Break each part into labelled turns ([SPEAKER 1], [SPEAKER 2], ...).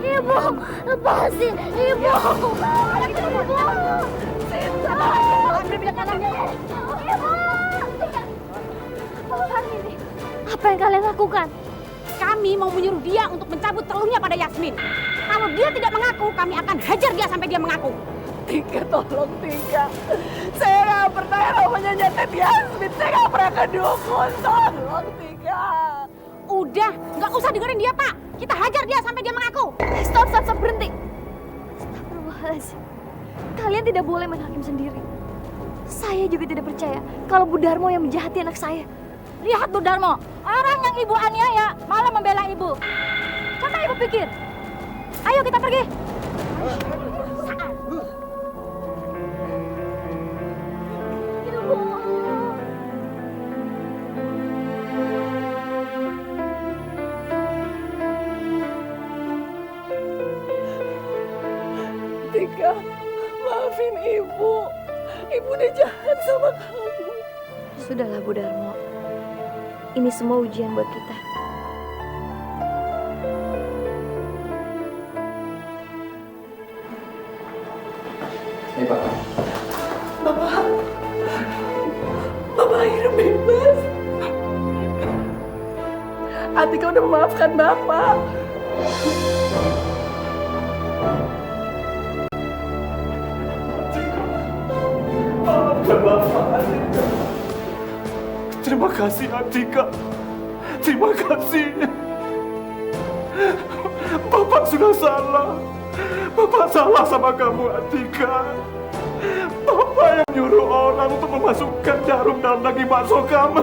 [SPEAKER 1] Ibu, lepasin, Ibu. Ibu, Sinta. Ambil minyak tanahnya. Ibu. Apa yang kalian lakukan?
[SPEAKER 2] Kami mau menyuruh dia untuk mencabut telurnya pada Yasmin. Kalau dia tidak mengaku, kami akan hajar dia sampai dia mengaku.
[SPEAKER 3] Tika, tolong Tika. Saya nggak pernah yang namanya nyetet Yasmin. Saya nggak pernah ke dukun. Tolong Tika.
[SPEAKER 2] Udah, nggak usah dengerin dia, Pak. Kita hajar dia sampai dia mengaku.
[SPEAKER 1] Stop, berhenti. Astagfirullahaladzim. Kalian tidak boleh main hakim sendiri. Saya juga tidak percaya kalau Bu Darmo yang menjahati anak saya.
[SPEAKER 2] Lihat Bu Darmo, orang yang ibu aniaya malah membela ibu. Coba ibu pikir. Ayo kita pergi.
[SPEAKER 3] Tika, maafin Ibu. Ibu udah jahat sama kamu.
[SPEAKER 1] Sudahlah Bu Darmo. Ini semua ujian buat kita.
[SPEAKER 4] Ini Pak.
[SPEAKER 3] Bapak akhirnya bebas. Atika udah memaafkan Bapak.
[SPEAKER 4] Maafkan Bapak, Atika. Terima kasih, Atika. Terima kasih. Bapak sudah salah. Bapak salah sama kamu, Atika. Bapak yang nyuruh orang untuk memasukkan jarum dalam daging bakso kamu.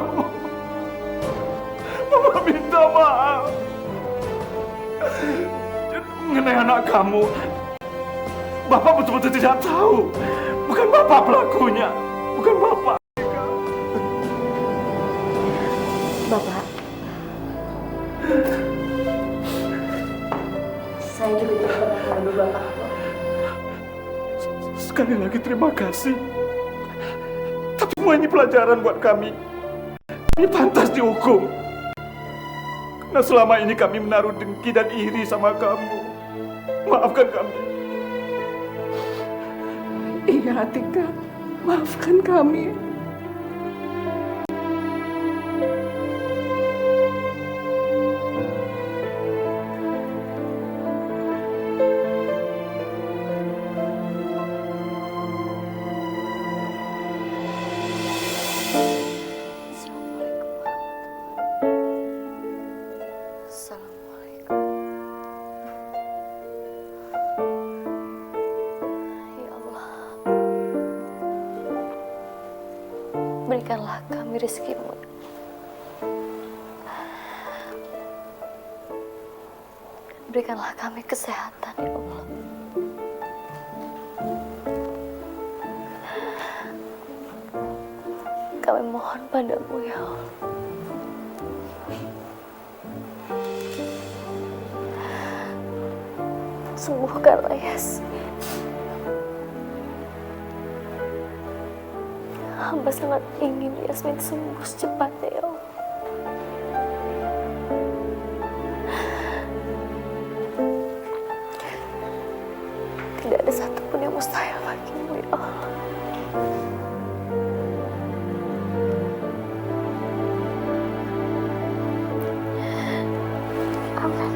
[SPEAKER 4] Bapak minta maaf. Mengenai anak kamu, Bapak betul-betul tidak tahu. Bukan Bapak pelakunya. Bukan Bapak.
[SPEAKER 1] Bapak, saya juga tidak pernah menuduh Bapak.
[SPEAKER 4] Sekali lagi terima kasih. Tapi semua ini pelajaran buat kami. Ini pantas dihukum. Karena selama ini kami menaruh dengki dan iri sama kamu. Maafkan kami.
[SPEAKER 3] Iya, Atika. Maafkan kami.
[SPEAKER 1] Berikanlah kami rezeki-Mu. Berikanlah kami kesehatan, ya Allah. Kami mohon padamu, ya Allah. Sembuhkanlah Yasmin. Hamba sangat ingin Yasmin sembuh secepatnya, ya Allah. Tidak ada satupun yang mustahil bagimu, ya Allah. Amin.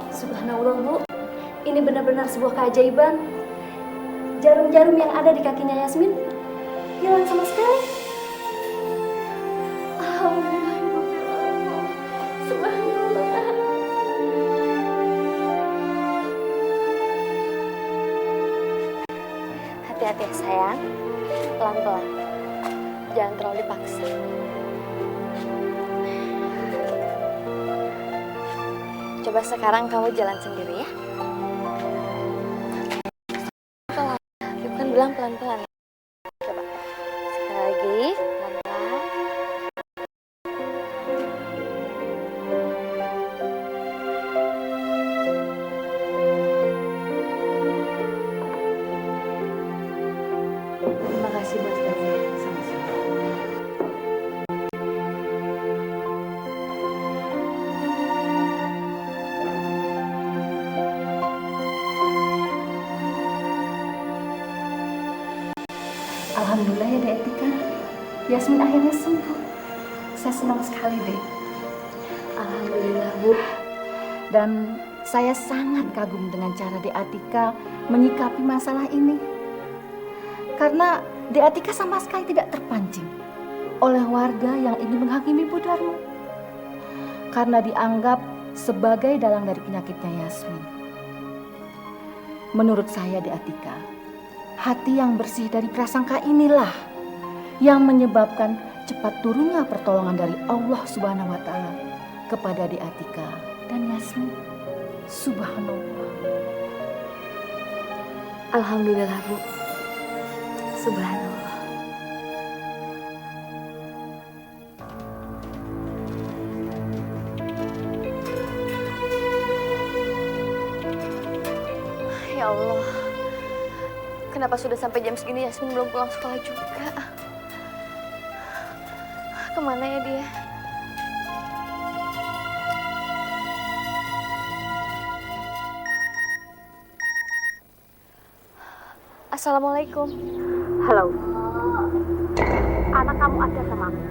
[SPEAKER 5] Subhanallah, Bu. Ini benar-benar sebuah keajaiban. Jarum-jarum yang ada di kakinya Yasmin hilang sama sekali. Alhamdulillah, Subhanallah.
[SPEAKER 1] Hati-hati ya sayang, pelan-pelan, jangan terlalu dipaksa. Coba sekarang kamu jalan sendiri ya. Pelan, bukan bilang pelan-pelan. Coba, sekali lagi, pelan-pelan.
[SPEAKER 3] Terima kasih buat kamu. Sama-sama. Alhamdulillah ya Dek Etika, Yasmin akhirnya sembuh. Saya senang sekali Dek.
[SPEAKER 5] Alhamdulillah Bu.
[SPEAKER 3] Dan saya sangat kagum dengan cara Dek Atika menyikapi masalah ini. Karena Dek Atika sama sekali tidak terpancing oleh warga yang ingin menghakimi Bu Darmo. Karena dianggap sebagai dalang dari penyakitnya Yasmin. Menurut saya Dek Atika, hati yang bersih dari prasangka inilah yang menyebabkan cepat turunnya pertolongan dari Allah Subhanahu wa Ta'ala kepada Dek Atika dan Yasmin. Subhanallah.
[SPEAKER 5] Alhamdulillah Bu. Subhanallah.
[SPEAKER 1] Ya Allah, kenapa sudah sampai jam segini Yasmin belum pulang sekolah juga? Kemana ya dia? Assalamualaikum.
[SPEAKER 2] Halo. Anak kamu ada sama aku.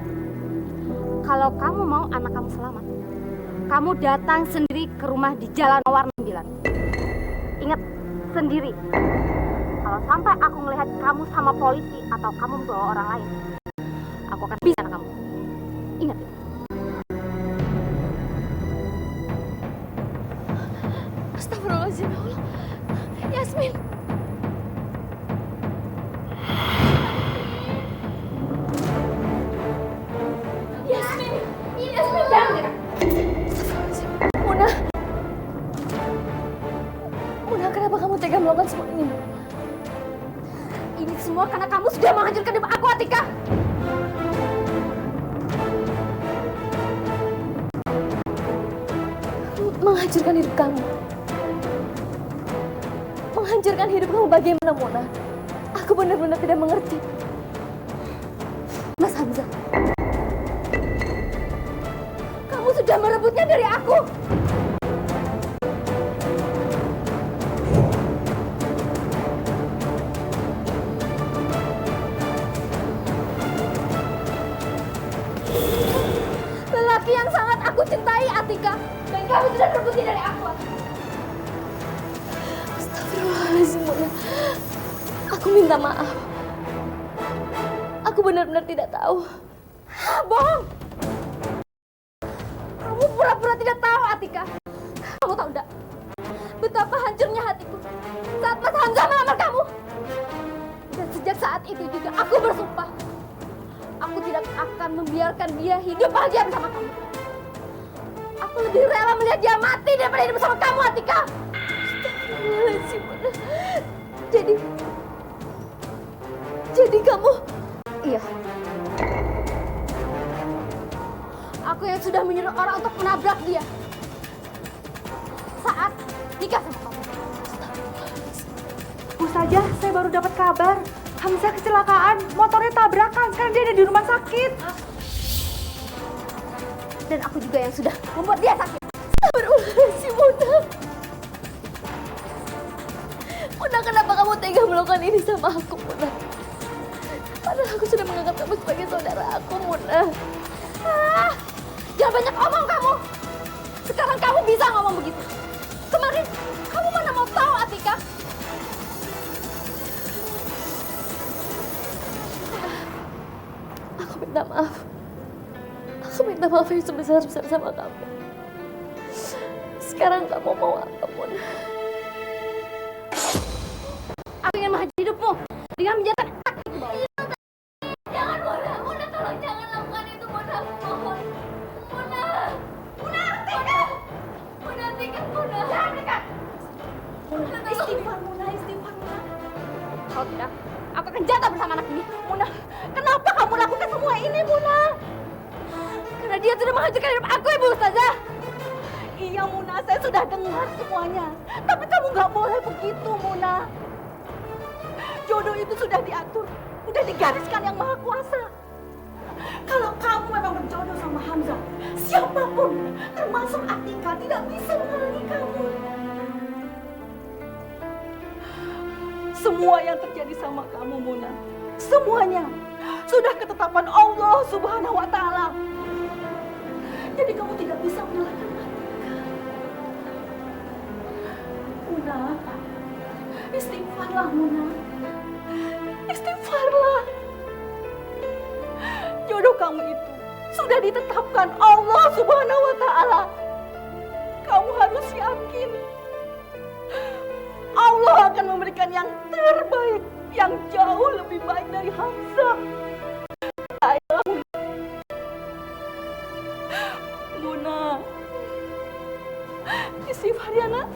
[SPEAKER 2] Kalau kamu mau anak kamu selamat, kamu datang sendiri ke rumah di Jalan Mawar 9. Ingat, sendiri. Kalau sampai aku melihat kamu sama polisi atau kamu membawa orang lain, aku akan bisa anak kamu. Ingat itu.
[SPEAKER 1] Astagfirullahaladzim, ya Allah. Yasmin. Yasmin. Yasmin, jangan. Astagfirullahaladzim. Muna, kenapa kamu tega melakukan semua ini?
[SPEAKER 2] Ini semua karena kamu sudah menghancurkan hidup aku, Atika.
[SPEAKER 1] Menghancurkan hidup kamu. Menghancurkan hidup kamu bagaimana, Muna? Aku benar-benar tidak mengerti.
[SPEAKER 2] Mas Hamzah, kamu sudah merebutnya dari aku. Lelaki yang sangat aku cintai, Atika, dan kamu sudah merebutnya dari aku.
[SPEAKER 1] Astagfirullahaladzim, Muna. Aku minta maaf. Aku benar-benar tidak tahu.
[SPEAKER 2] Bohong! Kamu pura-pura tidak tahu, Atika. Kamu tahu enggak? Betapa hancurnya hatiku saat Mas Hamzah melamar kamu. Dan sejak saat itu juga aku bersumpah, aku tidak akan membiarkan dia hidup bahagia bersama kamu. Aku lebih rela melihat dia mati daripada hidup bersama kamu, Atika.
[SPEAKER 1] Astagfirullahaladzim, Muna. Jadi kamu...
[SPEAKER 2] Iya. Aku yang sudah menyuruh orang untuk menabrak dia saat nikah sama kamu.
[SPEAKER 3] Bu saja, saya baru dapat kabar. Hamzah kecelakaan, motornya tabrakan. Sekarang dia ada di rumah sakit.
[SPEAKER 2] Dan aku juga yang sudah membuat dia sakit.
[SPEAKER 1] Astagfirullahaladzim, Muna. Muna, kenapa kamu tega melakukan ini sama aku, Muna? Padahal aku sudah menganggap kamu sebagai saudara aku, Muna.
[SPEAKER 2] Jangan banyak omong kamu. Sekarang kamu bisa ngomong begitu. Kemarin kamu mana mau tahu, Atika?
[SPEAKER 1] Aku minta maaf. Aku minta maaf yang sebesar-besar sama kamu. Sekarang kamu mau apa, Muna?
[SPEAKER 2] Aku ingin menghancurkan hidupmu dengan Kalau tidak, aku akan jatuh bersama anak ini. Muna, kenapa kamu lakukan semua ini, Muna? Karena dia sudah menghancurkan hidup aku, Ibu Ustazah. Iya, Muna, saya sudah dengar semuanya. Tapi kamu nggak boleh begitu, Muna. Jodoh itu sudah diatur, sudah digariskan yang Maha Kuasa. Kalau kamu memang berjodoh sama Hamzah, siapapun, termasuk Atika, tidak bisa menghalangi kamu. Semua yang terjadi sama kamu, Muna, semuanya sudah ketetapan Allah Subhanahu wa Ta'ala. Jadi kamu tidak bisa menyalahkan Atika. Muna, istighfarlah, Muna. Istighfarlah. Jodoh kamu itu sudah ditetapkan Allah Subhanahu wa Ta'ala. Kamu harus yakin Allah akan memberikan yang terbaik, yang jauh lebih baik dari Hamzah. Ayo, Muna. Istighfar ya, Nak.